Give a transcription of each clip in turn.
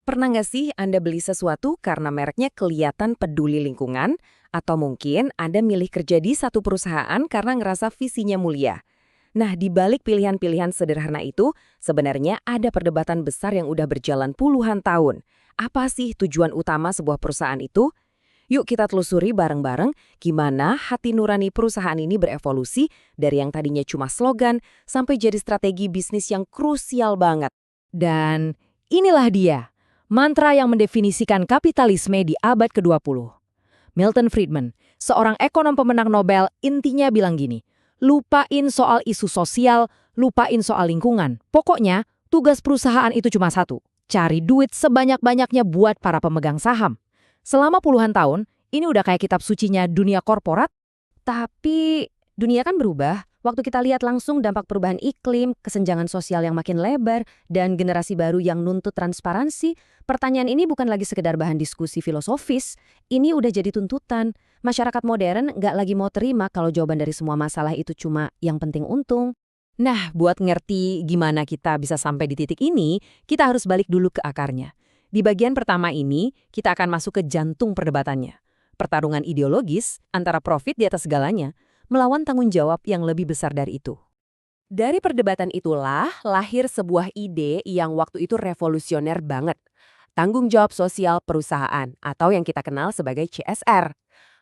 Pernah nggak sih Anda beli sesuatu karena mereknya kelihatan peduli lingkungan? Atau mungkin Anda milih kerja di satu perusahaan karena ngerasa visinya mulia? Nah, di balik pilihan-pilihan sederhana itu, sebenarnya ada perdebatan besar yang udah berjalan puluhan tahun. Apa sih tujuan utama sebuah perusahaan itu? Yuk kita telusuri bareng-bareng gimana hati nurani perusahaan ini berevolusi dari yang tadinya cuma slogan sampai jadi strategi bisnis yang krusial banget. Dan inilah dia, mantra yang mendefinisikan kapitalisme di abad ke-20. Milton Friedman, seorang ekonom pemenang Nobel, intinya bilang gini, lupain soal isu sosial, lupain soal lingkungan. Pokoknya, tugas perusahaan itu cuma satu, cari duit sebanyak-banyaknya buat para pemegang saham. Selama puluhan tahun, ini udah kayak kitab sucinya dunia korporat. Tapi dunia kan berubah. Waktu kita lihat langsung dampak perubahan iklim, kesenjangan sosial yang makin lebar, dan generasi baru yang nuntut transparansi, pertanyaan ini bukan lagi sekedar bahan diskusi filosofis, ini udah jadi tuntutan. Masyarakat modern nggak lagi mau terima kalau jawaban dari semua masalah itu cuma yang penting untung. Nah, buat ngerti gimana kita bisa sampai di titik ini, kita harus balik dulu ke akarnya. Di bagian pertama ini, kita akan masuk ke jantung perdebatannya. Pertarungan ideologis antara profit di atas segalanya, melawan tanggung jawab yang lebih besar dari itu. Dari perdebatan itulah lahir sebuah ide yang waktu itu revolusioner banget. Tanggung jawab sosial perusahaan atau yang kita kenal sebagai CSR.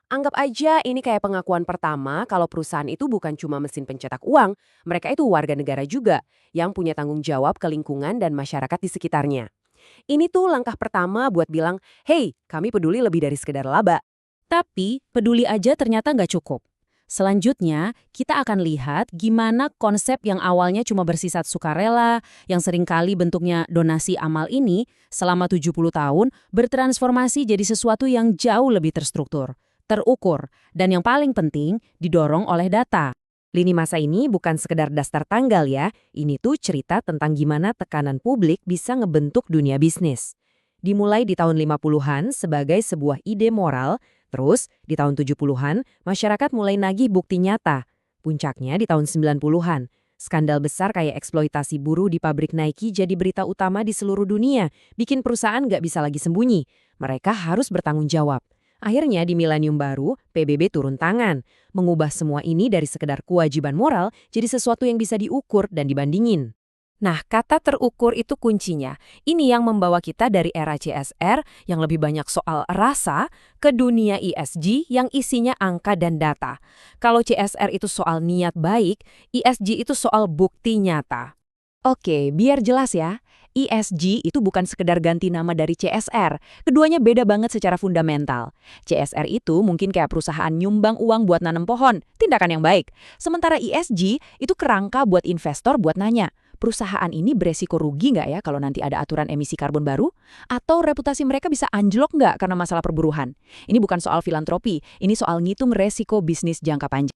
Anggap aja ini kayak pengakuan pertama kalau perusahaan itu bukan cuma mesin pencetak uang, mereka itu warga negara juga yang punya tanggung jawab ke lingkungan dan masyarakat di sekitarnya. Ini tuh langkah pertama buat bilang, hey, kami peduli lebih dari sekedar laba. Tapi, peduli aja ternyata nggak cukup. Selanjutnya, kita akan lihat gimana konsep yang awalnya cuma bersifat sukarela, yang seringkali bentuknya donasi amal ini, selama 70 tahun, bertransformasi jadi sesuatu yang jauh lebih terstruktur, terukur, dan yang paling penting, didorong oleh data. Lini masa ini bukan sekedar daftar tanggal ya, ini tuh cerita tentang gimana tekanan publik bisa ngebentuk dunia bisnis. Dimulai di tahun 50-an sebagai sebuah ide moral, terus di tahun 70-an masyarakat mulai nagih bukti nyata. Puncaknya di tahun 90-an, skandal besar kayak eksploitasi buruh di pabrik Nike jadi berita utama di seluruh dunia, bikin perusahaan nggak bisa lagi sembunyi. Mereka harus bertanggung jawab. Akhirnya di milenium baru, PBB turun tangan, mengubah semua ini dari sekedar kewajiban moral jadi sesuatu yang bisa diukur dan dibandingin. Nah, kata terukur itu kuncinya. Ini yang membawa kita dari era CSR yang lebih banyak soal rasa ke dunia ESG yang isinya angka dan data. Kalau CSR itu soal niat baik, ESG itu soal bukti nyata. Oke, biar jelas ya. ESG itu bukan sekedar ganti nama dari CSR. Keduanya beda banget secara fundamental. CSR itu mungkin kayak perusahaan nyumbang uang buat nanam pohon, tindakan yang baik. Sementara ESG itu kerangka buat investor buat nanya, perusahaan ini beresiko rugi nggak ya kalau nanti ada aturan emisi karbon baru? Atau reputasi mereka bisa anjlok nggak karena masalah perburuhan? Ini bukan soal filantropi, ini soal ngitung resiko bisnis jangka panjang.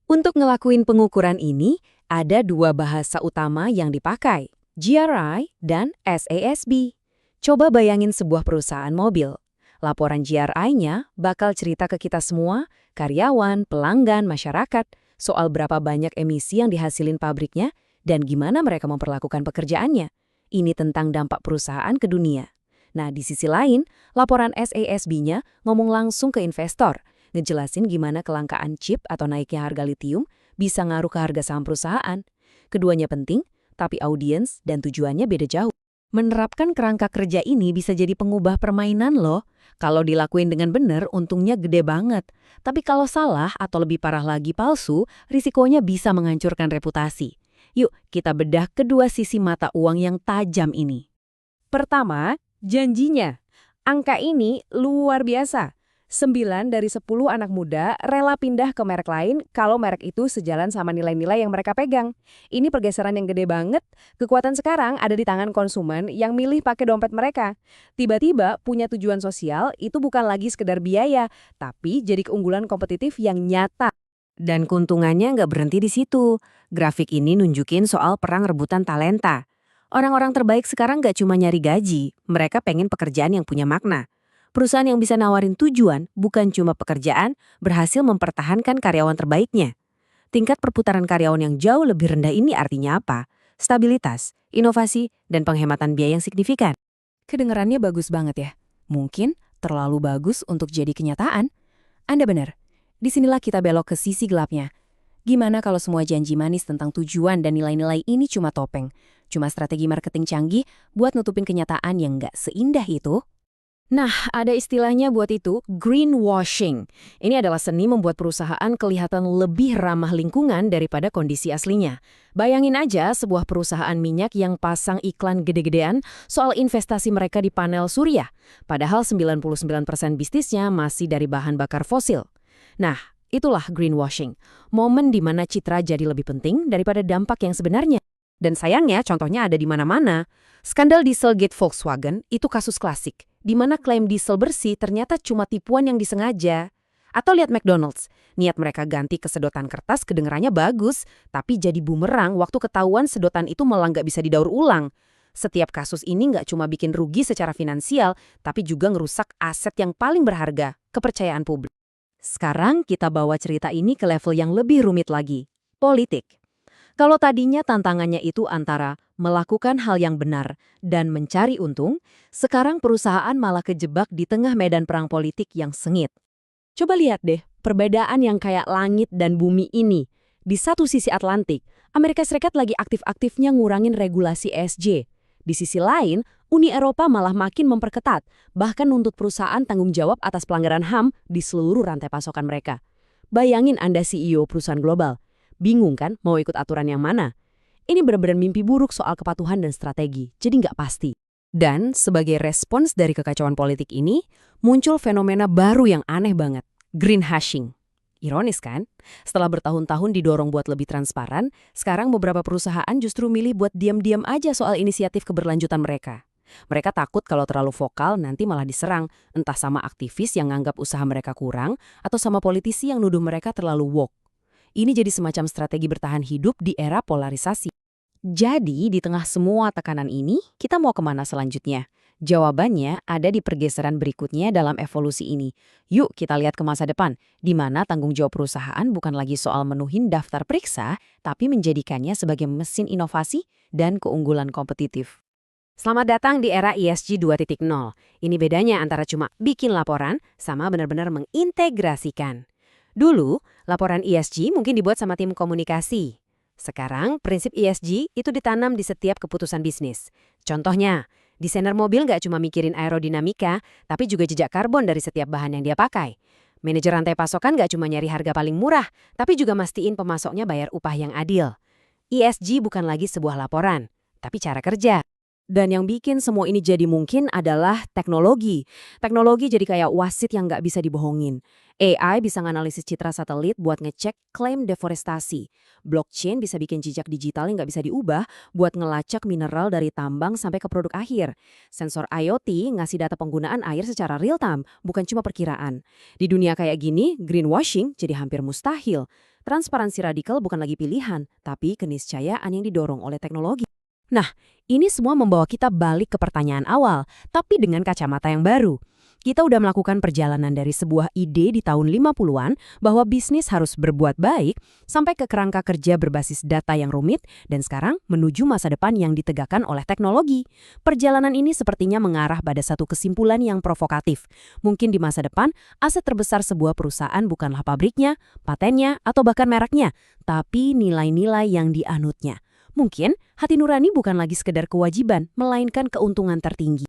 Untuk ngelakuin pengukuran ini, ada dua bahasa utama yang dipakai. GRI dan SASB. Coba bayangin sebuah perusahaan mobil. Laporan GRI-nya bakal cerita ke kita semua, karyawan, pelanggan, masyarakat, soal berapa banyak emisi yang dihasilin pabriknya dan gimana mereka memperlakukan pekerjaannya. Ini tentang dampak perusahaan ke dunia. Nah, di sisi lain, laporan SASB-nya ngomong langsung ke investor, ngejelasin gimana kelangkaan chip atau naiknya harga litium bisa ngaruh ke harga saham perusahaan. Keduanya penting, tapi audiens dan tujuannya beda jauh. Menerapkan kerangka kerja ini bisa jadi pengubah permainan loh. Kalau dilakuin dengan benar, untungnya gede banget. Tapi kalau salah atau lebih parah lagi palsu, risikonya bisa menghancurkan reputasi. Yuk, kita bedah kedua sisi mata uang yang tajam ini. Pertama, janjinya. Angka ini luar biasa. 9 dari 10 anak muda rela pindah ke merek lain kalau merek itu sejalan sama nilai-nilai yang mereka pegang. Ini pergeseran yang gede banget. Kekuatan sekarang ada di tangan konsumen yang milih pakai dompet mereka. Tiba-tiba punya tujuan sosial itu bukan lagi sekedar biaya, tapi jadi keunggulan kompetitif yang nyata. Dan keuntungannya nggak berhenti di situ. Grafik ini nunjukin soal perang rebutan talenta. Orang-orang terbaik sekarang nggak cuma nyari gaji, mereka pengen pekerjaan yang punya makna. Perusahaan yang bisa nawarin tujuan, bukan cuma pekerjaan, berhasil mempertahankan karyawan terbaiknya. Tingkat perputaran karyawan yang jauh lebih rendah ini artinya apa? Stabilitas, inovasi, dan penghematan biaya yang signifikan. Kedengarannya bagus banget ya. Mungkin terlalu bagus untuk jadi kenyataan. Anda benar. Disinilah kita belok ke sisi gelapnya. Gimana kalau semua janji manis tentang tujuan dan nilai-nilai ini cuma topeng? Cuma strategi marketing canggih buat nutupin kenyataan yang nggak seindah itu? Nah, ada istilahnya buat itu, greenwashing. Ini adalah seni membuat perusahaan kelihatan lebih ramah lingkungan daripada kondisi aslinya. Bayangin aja sebuah perusahaan minyak yang pasang iklan gede-gedean soal investasi mereka di panel surya. Padahal 99% bisnisnya masih dari bahan bakar fosil. Nah, itulah greenwashing. Momen di mana citra jadi lebih penting daripada dampak yang sebenarnya. Dan sayangnya contohnya ada di mana-mana. Skandal Dieselgate Volkswagen itu kasus klasik, di mana klaim diesel bersih ternyata cuma tipuan yang disengaja. Atau lihat McDonald's, niat mereka ganti ke sedotan kertas kedengarannya bagus, tapi jadi bumerang waktu ketahuan sedotan itu malah nggak bisa didaur ulang. Setiap kasus ini nggak cuma bikin rugi secara finansial, tapi juga ngerusak aset yang paling berharga, kepercayaan publik. Sekarang kita bawa cerita ini ke level yang lebih rumit lagi, politik. Kalau tadinya tantangannya itu antara melakukan hal yang benar dan mencari untung, sekarang perusahaan malah kejebak di tengah medan perang politik yang sengit. Coba lihat deh, perbedaan yang kayak langit dan bumi ini. Di satu sisi Atlantik, Amerika Serikat lagi aktif-aktifnya ngurangin regulasi ESG. Di sisi lain, Uni Eropa malah makin memperketat, bahkan nuntut perusahaan tanggung jawab atas pelanggaran HAM di seluruh rantai pasokan mereka. Bayangin Anda CEO perusahaan global. Bingung kan mau ikut aturan yang mana? Ini benar-benar mimpi buruk soal kepatuhan dan strategi, jadi nggak pasti. Dan sebagai respons dari kekacauan politik ini, muncul fenomena baru yang aneh banget, green hashing. Ironis kan? Setelah bertahun-tahun didorong buat lebih transparan, sekarang beberapa perusahaan justru milih buat diam-diam aja soal inisiatif keberlanjutan mereka. Mereka takut kalau terlalu vokal nanti malah diserang, entah sama aktivis yang nganggap usaha mereka kurang, atau sama politisi yang nuduh mereka terlalu woke. Ini jadi semacam strategi bertahan hidup di era polarisasi. Jadi, di tengah semua tekanan ini, kita mau kemana selanjutnya? Jawabannya ada di pergeseran berikutnya dalam evolusi ini. Yuk kita lihat ke masa depan, di mana tanggung jawab perusahaan bukan lagi soal menuhin daftar periksa, tapi menjadikannya sebagai mesin inovasi dan keunggulan kompetitif. Selamat datang di era ESG 2.0. Ini bedanya antara cuma bikin laporan sama benar-benar mengintegrasikan. Dulu, laporan ESG mungkin dibuat sama tim komunikasi. Sekarang, prinsip ESG itu ditanam di setiap keputusan bisnis. Contohnya, desainer mobil nggak cuma mikirin aerodinamika, tapi juga jejak karbon dari setiap bahan yang dia pakai. Manajer rantai pasokan nggak cuma nyari harga paling murah, tapi juga mastiin pemasoknya bayar upah yang adil. ESG bukan lagi sebuah laporan, tapi cara kerja. Dan yang bikin semua ini jadi mungkin adalah teknologi. Teknologi jadi kayak wasit yang nggak bisa dibohongin. AI bisa nganalisis citra satelit buat ngecek klaim deforestasi. Blockchain bisa bikin jejak digital yang nggak bisa diubah buat ngelacak mineral dari tambang sampai ke produk akhir. Sensor IoT ngasih data penggunaan air secara real time, bukan cuma perkiraan. Di dunia kayak gini, greenwashing jadi hampir mustahil. Transparansi radikal bukan lagi pilihan, tapi keniscayaan yang didorong oleh teknologi. Nah, ini semua membawa kita balik ke pertanyaan awal, tapi dengan kacamata yang baru. Kita udah melakukan perjalanan dari sebuah ide di tahun 50-an bahwa bisnis harus berbuat baik, sampai ke kerangka kerja berbasis data yang rumit, dan sekarang menuju masa depan yang ditegakkan oleh teknologi. Perjalanan ini sepertinya mengarah pada satu kesimpulan yang provokatif. Mungkin di masa depan, aset terbesar sebuah perusahaan bukanlah pabriknya, patennya, atau bahkan mereknya, tapi nilai-nilai yang dianutnya. Mungkin hati nurani bukan lagi sekedar kewajiban, melainkan keuntungan tertinggi.